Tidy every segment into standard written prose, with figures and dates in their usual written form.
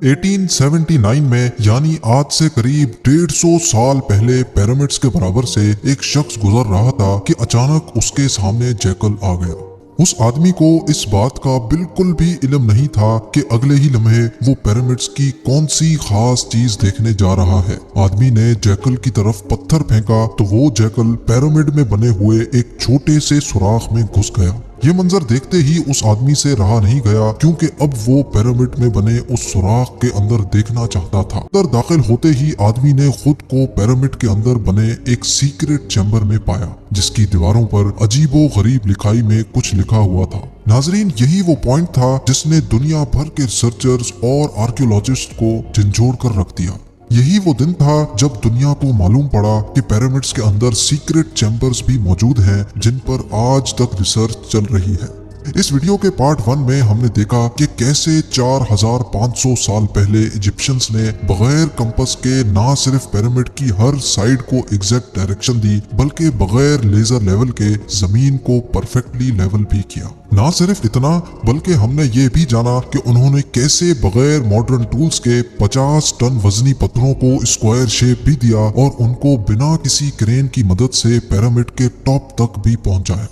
1879 में यानी आज से करीब 150 साल पहले पिरामिड्स के बराबर से एक शख्स गुजर रहा था कि अचानक उसके सामने जैकल आ गया। उस आदमी को इस बात का बिल्कुल भी इल्म नहीं था कि अगले ही लम्हे वो पिरामिड्स की कौन सी खास चीज देखने जा रहा है। आदमी ने जैकल की तरफ पत्थर फेंका तो वो जैकल पिरामिड में बने हुए एक छोटे से सुराख में घुस गया। ये मंजर देखते ही उस आदमी से रहा नहीं गया, क्योंकि अब वो पिरामिड में बने उस सुराख के अंदर देखना चाहता था। अंदर दाखिल होते ही आदमी ने खुद को पिरामिड के अंदर बने एक सीक्रेट चैम्बर में पाया, जिसकी दीवारों पर अजीबो गरीब लिखाई में कुछ लिखा हुआ था। नाजरीन, यही वो पॉइंट था जिसने दुनिया भर के रिसर्चर्स और आर्कियोलॉजिस्ट को झंझोड़ कर रख दिया। यही वो दिन था जब दुनिया को मालूम पड़ा कि पिरामिड्स के अंदर सीक्रेट चैम्बर्स भी मौजूद हैं, जिन पर आज तक रिसर्च चल रही है। इस वीडियो के पार्ट 1 में हमने देखा कि कैसे 4500 साल पहले इजिप्शियंस ने बगैर कंपास के ना सिर्फ पिरामिड की हर साइड को एग्जैक्ट डायरेक्शन दी, बल्कि बगैर लेजर लेवल के जमीन को परफेक्टली लेवल भी किया। ना सिर्फ इतना, बल्कि हमने ये भी जाना कि उन्होंने कैसे बगैर मॉडर्न टूल्स के 50 टन वजनी पत्थरों को स्क्वायर शेप भी दिया और उनको बिना किसी क्रेन की मदद से पिरामिड के टॉप तक भी पहुंचाया।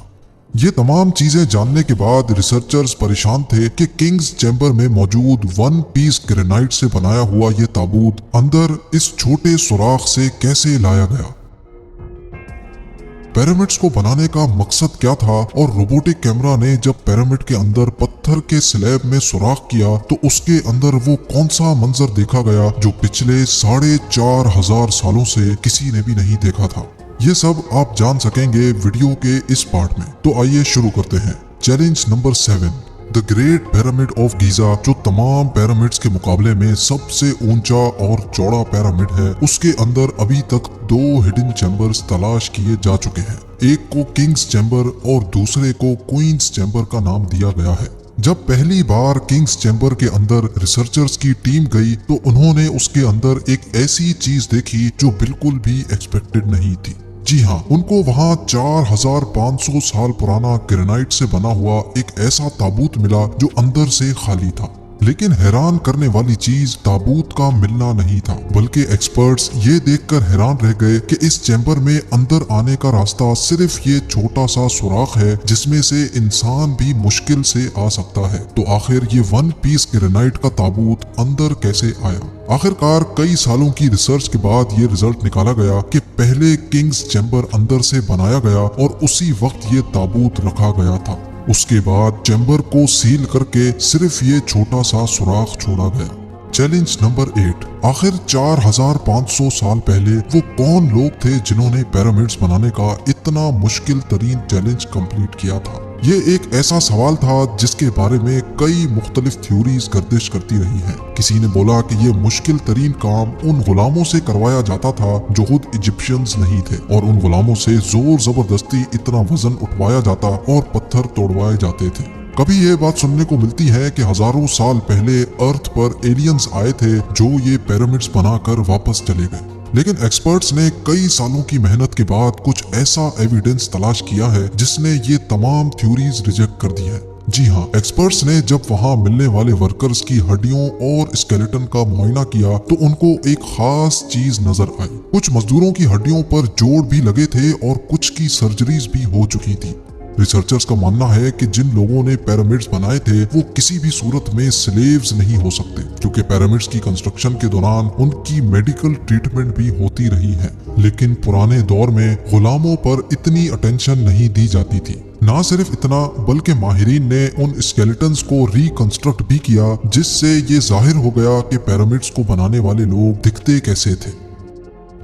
ये तमाम चीजें जानने के बाद रिसर्चर्स परेशान थे कि किंग्स चैम्बर में मौजूद 1 पीस ग्रेनाइट से बनाया हुआ ये ताबूत अंदर इस छोटे सुराख से कैसे लाया गया। पिरामिड्स को बनाने का मकसद क्या था, और रोबोटिक कैमरा ने जब पिरामिड के अंदर पत्थर के स्लैब में सुराख किया तो उसके अंदर वो कौन सा मंजर देखा गया जो पिछले 4500 सालों से किसी ने भी नहीं देखा था। ये सब आप जान सकेंगे वीडियो के इस पार्ट में। तो आइए शुरू करते हैं। Challenge number 7, the great pyramid of Giza, जो तमाम पिरामिड्स के मुकाबले में सबसे ऊंचा और चौड़ा पिरामिड है, उसके अंदर अभी तक 2 हिडन चैम्बर्स तलाश किए जा चुके हैं। एक को किंग्स चैम्बर और दूसरे को क्वींस चैम्बर का नाम दिया गया है। जब पहली बार किंग्स चैम्बर के अंदर रिसर्चर्स की टीम गई तो उन्होंने उसके अंदर एक ऐसी चीज देखी जो बिल्कुल भी एक्सपेक्टेड नहीं थी। जी हाँ, उनको वहाँ 4500 साल पुराना ग्रेनाइट से बना हुआ एक ऐसा ताबूत मिला जो अंदर से खाली था। लेकिन हैरान करने वाली चीज ताबूत का मिलना नहीं था, बल्कि एक्सपर्ट्स ये देखकर हैरान रह गए कि इस चैम्बर में अंदर आने का रास्ता सिर्फ ये छोटा सा सुराख है, जिसमें से इंसान भी मुश्किल से आ सकता है। तो आखिर ये 1 पीस ग्रेनाइट का ताबूत अंदर कैसे आया? आखिरकार कई सालों की रिसर्च के बाद ये रिजल्ट निकाला गया कि पहले किंग्स चैम्बर अंदर से बनाया गया और उसी वक्त ये ताबूत रखा गया था। उसके बाद चैम्बर को सील करके सिर्फ ये छोटा सा सुराख छोड़ा गया। चैलेंज नंबर 8, आखिर 4500 साल पहले वो कौन लोग थे जिन्होंने पिरामिड्स बनाने का इतना मुश्किल तरीन चैलेंज कंप्लीट किया था? ये एक ऐसा सवाल था जिसके बारे में कई मुख्तलिफ थ्योरीज गर्दिश करती रही हैं। किसी ने बोला कि ये मुश्किल तरीन काम उन गुलामों से करवाया जाता था जो खुद इजिप्शियंस नहीं थे, और उन गुलामों से जोर जबरदस्ती इतना वजन उठवाया जाता और पत्थर तोड़वाए जाते थे। कभी ये बात सुनने को मिलती है कि हजारों साल पहले अर्थ पर एलियंस आए थे जो ये पिरामिड्स बनाकर वापस चले गए। लेकिन एक्सपर्ट्स ने कई सालों की मेहनत के बाद कुछ ऐसा एविडेंस तलाश किया है जिसने ये तमाम थ्योरीज रिजेक्ट कर दी है। जी हाँ, एक्सपर्ट्स ने जब वहाँ मिलने वाले वर्कर्स की हड्डियों और स्केलेटन का मुआयना किया तो उनको एक खास चीज नजर आई। कुछ मजदूरों की हड्डियों पर जोड़ भी लगे थे और कुछ की सर्जरीज भी हो चुकी थी। रिसर्चर्स का मानना है कि जिन लोगों ने पिरामिड्स बनाए थे वो किसी भी सूरत में स्लेव्स नहीं हो सकते, क्योंकि पिरामिड्स की कंस्ट्रक्शन के दौरान उनकी मेडिकल ट्रीटमेंट भी होती रही है। लेकिन पुराने दौर में गुलामों पर इतनी अटेंशन नहीं दी जाती थी। ना सिर्फ इतना, बल्कि माहिरीन ने उन स्केलेटन्स को रिकंस्ट्रक्ट भी किया, जिससे ये जाहिर हो गया कि पिरामिड्स को बनाने वाले लोग दिखते कैसे थे।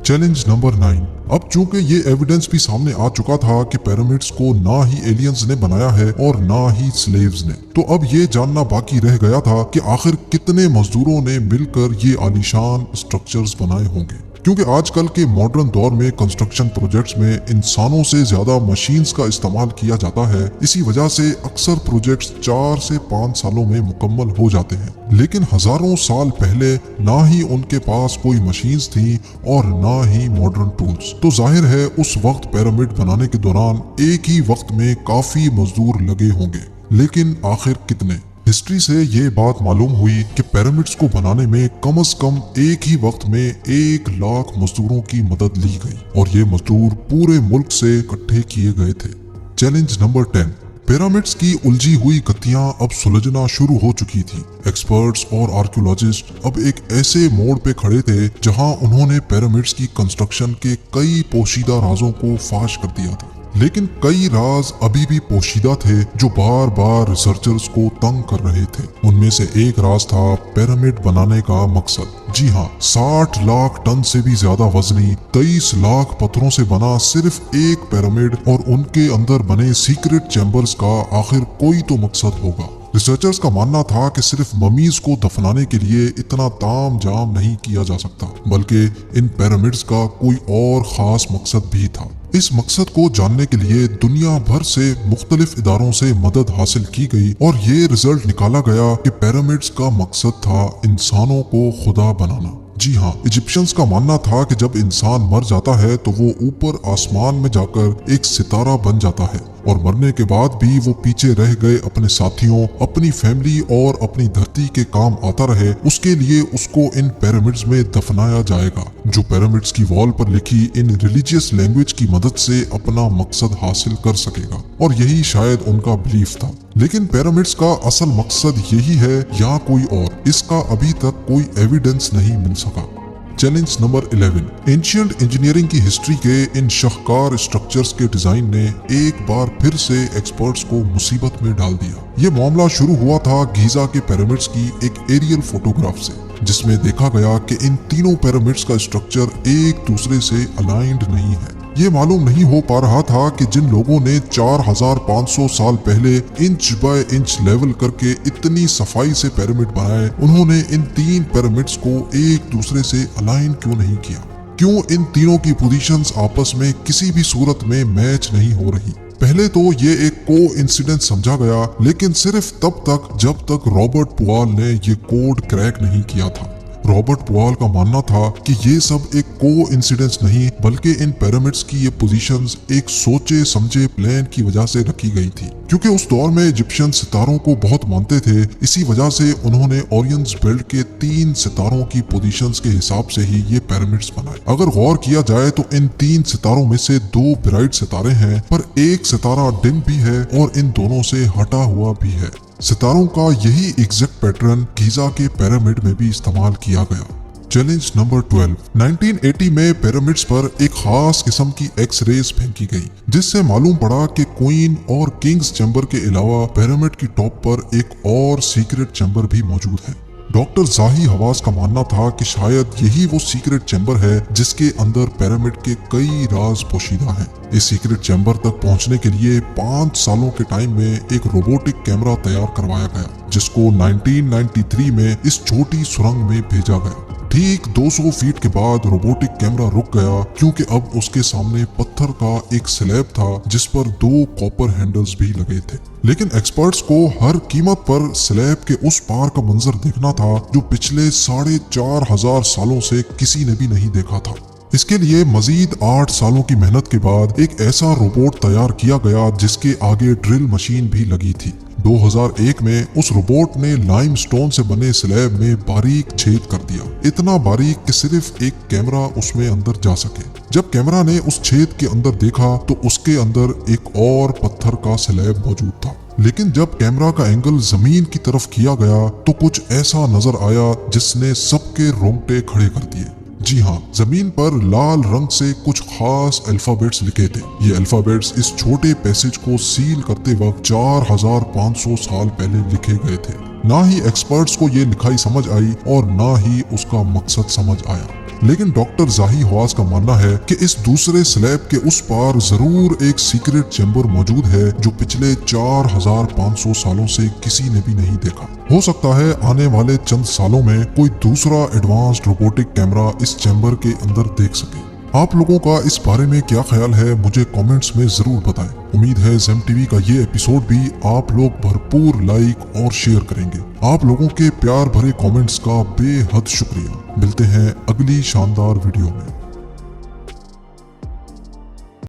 चैलेंज नंबर 9, अब चूंकि ये एविडेंस भी सामने आ चुका था कि पिरामिड्स को ना ही एलियंस ने बनाया है और ना ही स्लेव्स ने, तो अब ये जानना बाकी रह गया था कि आखिर कितने मजदूरों ने मिलकर ये आलीशान स्ट्रक्चर्स बनाए होंगे। क्योंकि आजकल के मॉडर्न दौर में कंस्ट्रक्शन प्रोजेक्ट्स में इंसानों से ज्यादा मशीन्स का इस्तेमाल किया जाता है। इसी वजह से अक्सर प्रोजेक्ट्स 4 से 5 सालों में मुकम्मल हो जाते हैं। लेकिन हजारों साल पहले ना ही उनके पास कोई मशीन्स थी और ना ही मॉडर्न टूल्स, तो जाहिर है उस वक्त पिरामिड बनाने के दौरान एक ही वक्त में काफी मजदूर लगे होंगे। लेकिन आखिर कितने? हिस्ट्री से ये बात मालूम हुई कि पिरामिड्स को बनाने में कम से कम एक ही वक्त में 1 लाख मजदूरों की मदद ली गई और ये मजदूर पूरे मुल्क से इकट्ठे किए गए थे। Challenge number 10। पिरामिड्स की उलझी हुई गतियां अब सुलझना शुरू हो चुकी थी। एक्सपर्ट्स और आर्कियोलॉजिस्ट अब एक ऐसे मोड़ पे खड़े थे जहां उन्होंने पिरामिड्स की कंस्ट्रक्शन के कई पोशीदा राजों को फाश कर दिया था, लेकिन कई राज अभी भी पोशीदा थे जो बार बार रिसर्चर्स को तंग कर रहे थे। उनमें से एक राज था पिरामिड बनाने का मकसद। जी हाँ, 60 लाख टन से भी ज्यादा वजनी 23 लाख पत्थरों से बना सिर्फ एक पिरामिड और उनके अंदर बने सीक्रेट चैम्बर्स का आखिर कोई तो मकसद होगा। रिसर्चर्स का मानना था कि सिर्फ ममीज को दफनाने के लिए इतना ताम जाम नहीं किया जा सकता, बल्कि इन पिरामिड्स का कोई और खास मकसद भी था। इस मकसद को जानने के लिए दुनिया भर से मुख्तलिफ इदारों से मदद हासिल की गई और ये रिजल्ट निकाला गया कि पिरामिड्स का मकसद था इंसानों को खुदा बनाना। जी हाँ, इजिप्शियंस का मानना था कि जब इंसान मर जाता है तो वो ऊपर आसमान में जाकर एक सितारा बन जाता है और मरने के बाद भी वो पीछे रह गए अपने साथियों, अपनी फैमिली और अपनी धरती के काम आता रहे, उसके लिए उसको इन पिरामिड्स में दफनाया जाएगा, जो पिरामिड्स की वॉल पर लिखी इन रिलीजियस लैंग्वेज की मदद से अपना मकसद हासिल कर सकेगा। और यही शायद उनका बिलीफ था। लेकिन पिरामिड्स का असल मकसद यही है या कोई और, इसका अभी तक कोई एविडेंस नहीं मिल सका। Challenge number 11। एंशिएंट इंजीनियरिंग की हिस्ट्री के इन शाहकार स्ट्रक्चर्स के डिजाइन ने एक बार फिर से एक्सपर्ट्स को मुसीबत में डाल दिया। ये मामला शुरू हुआ था गीजा के पिरामिड्स की एक एरियल फोटोग्राफ से, जिसमें देखा गया कि इन तीनों पिरामिड्स का स्ट्रक्चर एक दूसरे से अलाइंड नहीं है। ये मालूम नहीं हो पा रहा था कि जिन लोगों ने 4500 साल पहले इंच बाय इंच लेवल करके इतनी सफाई से पिरामिड बनाए, उन्होंने इन 3 पिरामिड्स को एक दूसरे से अलाइन क्यों नहीं किया। क्यों इन तीनों की पोजीशंस आपस में किसी भी सूरत में मैच नहीं हो रही। पहले तो ये एक कोइंसिडेंस समझा गया, लेकिन सिर्फ तब तक जब तक रॉबर्ट पुआल ने ये कोड क्रैक नहीं किया था। रॉबर्ट पुआल का मानना था कि ये सब एक कोइंसिडेंस नहीं, बल्कि इन पिरामिड्स की ये पोजीशंस एक सोचे समझे प्लान की वजह से रखी गई थी। क्योंकि उस दौर में इजिप्शियन सितारों को बहुत मानते थे, इसी वजह से उन्होंने ओरियंस बेल्ट के 3 सितारों की पोजीशंस के हिसाब से ही ये पिरामिड्स बनाए। अगर गौर किया जाए तो इन 3 सितारों में से 2 ब्राइट सितारे हैं, पर एक सितारा डिम भी है और इन दोनों से हटा हुआ भी है। सितारों का यही एग्जैक्ट पैटर्न गीजा के पिरामिड में भी इस्तेमाल किया गया। Challenge number 12। 1980 में पिरामिड्स पर एक खास किस्म की एक्स रेज फेंकी गई, जिससे मालूम पड़ा कि क्वीन और किंग्स चैम्बर के अलावा पिरामिड की टॉप पर एक और सीक्रेट चैम्बर भी मौजूद है। डॉक्टर जाही हवास का मानना था कि शायद यही वो सीक्रेट चैम्बर है जिसके अंदर पिरामिड के कई राज पोशीदा हैं। इस सीक्रेट चैम्बर तक पहुंचने के लिए 5 सालों के टाइम में एक रोबोटिक कैमरा तैयार करवाया गया, जिसको 1993 में इस छोटी सुरंग में भेजा गया। ठीक 200 फीट के बाद रोबोटिक कैमरा रुक गया, क्योंकि अब उसके सामने पत्थर का एक स्लैब था जिस पर 2 कॉपर हैंडल्स भी लगे थे। लेकिन एक्सपर्ट्स को हर कीमत पर स्लैब के उस पार का मंजर देखना था जो पिछले 4500 सालों से किसी ने भी नहीं देखा था। इसके लिए मजीद 8 सालों की मेहनत के बाद एक ऐसा रोबोट तैयार किया गया जिसके आगे ड्रिल मशीन भी लगी थी। 2001 में उस रोबोट ने लाइमस्टोन से बने स्लैब में बारीक छेद कर दिया, इतना बारीक कि सिर्फ एक कैमरा उसमें अंदर जा सके। जब कैमरा ने उस छेद के अंदर देखा तो उसके अंदर एक और पत्थर का स्लैब मौजूद था। लेकिन जब कैमरा का एंगल जमीन की तरफ किया गया तो कुछ ऐसा नजर आया जिसने सबके रोंगटे खड़े कर दिए। जी हाँ, जमीन पर लाल रंग से कुछ खास अल्फाबेट्स लिखे थे। ये अल्फाबेट्स इस छोटे पैसेज को सील करते वक्त 4500 साल पहले लिखे गए थे। ना ही एक्सपर्ट्स को ये लिखाई समझ आई और ना ही उसका मकसद समझ आया। लेकिन डॉक्टर जाही हवास का मानना है कि इस दूसरे स्लैब के उस पार जरूर एक सीक्रेट चैम्बर मौजूद है जो पिछले 4500 सालों से किसी ने भी नहीं देखा। हो सकता है आने वाले चंद सालों में कोई दूसरा एडवांस्ड रोबोटिक कैमरा इस चैम्बर के अंदर देख सके। आप लोगों का इस बारे में क्या ख्याल है, मुझे कमेंट्स में जरूर बताएं। उम्मीद है ज़ेम टीवी का ये एपिसोड भी आप लोग भरपूर लाइक और शेयर करेंगे। आप लोगों के प्यार भरे कमेंट्स का बेहद शुक्रिया। मिलते हैं अगली शानदार वीडियो में।